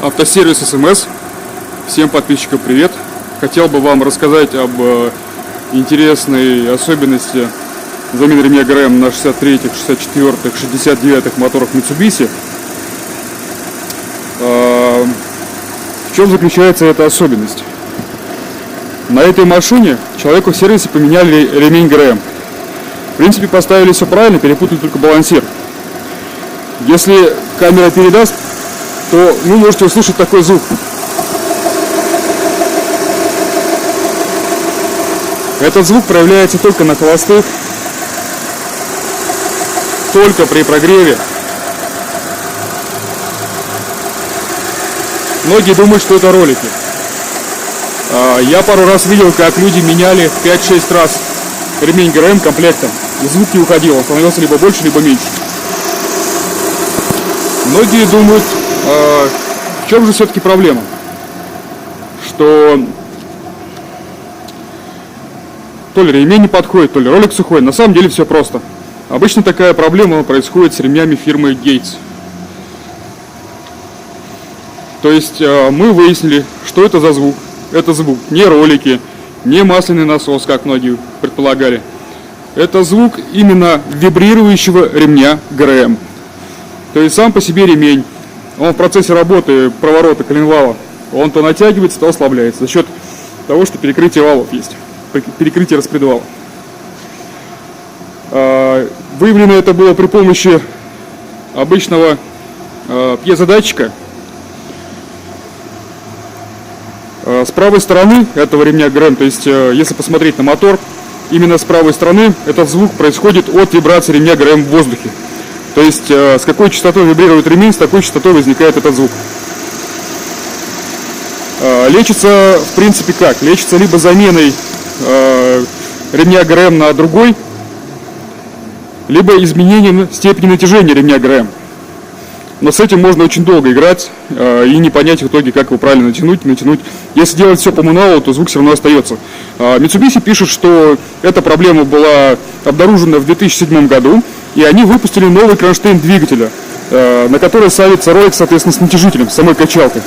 Автосервис СМС. Всем подписчикам привет. Хотел бы вам рассказать об интересной особенности замены ремня ГРМ на 63-х, 64-х, 69-х моторах Mitsubishi. В чем заключается эта особенность? На этой машине человеку в сервисе поменяли ремень ГРМ. В принципе, поставили все правильно, перепутали только балансир. Если камера передаст, то вы можете услышать такой звук. Этот звук проявляется только на холостых, только при прогреве. Многие думают, что это ролики. Я пару раз видел, как люди меняли 5-6 раз ремень ГРМ комплектом, и звук не уходил, он становился либо больше, либо меньше. Многие думают, в чем же все-таки проблема? Что то ли ремень не подходит, то ли ролик сухой. На самом деле все просто. Обычно такая проблема происходит с ремнями фирмы Gates. То есть мы выяснили, что это за звук. Это звук не ролики, не масляный насос, как многие предполагали. Это звук именно вибрирующего ремня ГРМ. То есть сам по себе ремень, он в процессе работы проворота коленвала, он то натягивается, то ослабляется за счет того, что перекрытие валов есть, перекрытие распредвала. Выявлено это было при помощи обычного пьезодатчика. С правой стороны этого ремня ГРМ, то есть если посмотреть на мотор, именно с правой стороны этот звук происходит от вибрации ремня ГРМ в воздухе. То есть с какой частотой вибрирует ремень, с такой частотой возникает этот звук. Лечится в принципе как? Лечится либо заменой ремня ГРМ на другой, либо изменением степени натяжения ремня ГРМ. Но с этим можно очень долго играть и не понять в итоге, как его правильно натянуть. Если делать все по мануалу, то звук все равно остается. Mitsubishi пишет, что эта проблема была обнаружена в 2007 году, и они выпустили новый кронштейн двигателя, на который ставится ролик, соответственно, с натяжителем, с самой качалкой.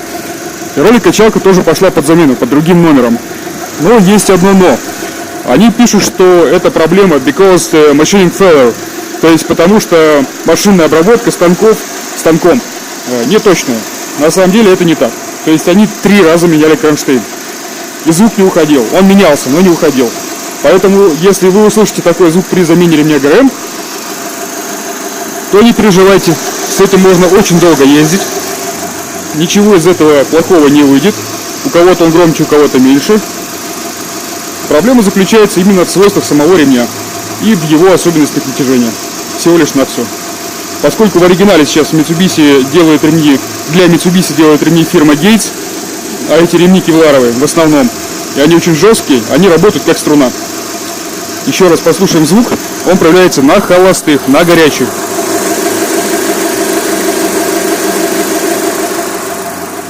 И ролик-качалка тоже пошла под замену, под другим номером. Но есть одно но. Они пишут, что это проблема because machining failure, то есть потому что машинная обработка станком не точная. На самом деле это не так. То есть они 3 раза меняли кронштейн, и звук не уходил. Он менялся, но не уходил. Поэтому, если вы услышите такой звук при замене ремня ГРМ, то не переживайте, с этим можно очень долго ездить. Ничего из этого плохого не выйдет. У кого-то он громче, у кого-то меньше. Проблема заключается именно в свойствах самого ремня и в его особенностях натяжения. Всего лишь на все. Поскольку в оригинале сейчас Mitsubishi делают ремни, для Mitsubishi делают ремни фирма Gates, а эти ремни кевларовые в основном, и они очень жесткие, они работают как струна. Еще раз послушаем звук, он проявляется на холостых, на горячих.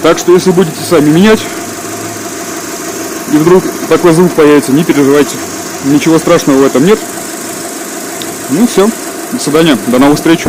Так что если будете сами менять, и вдруг такой звук появится, не переживайте, ничего страшного в этом нет. Ну все, до свидания, до новых встреч.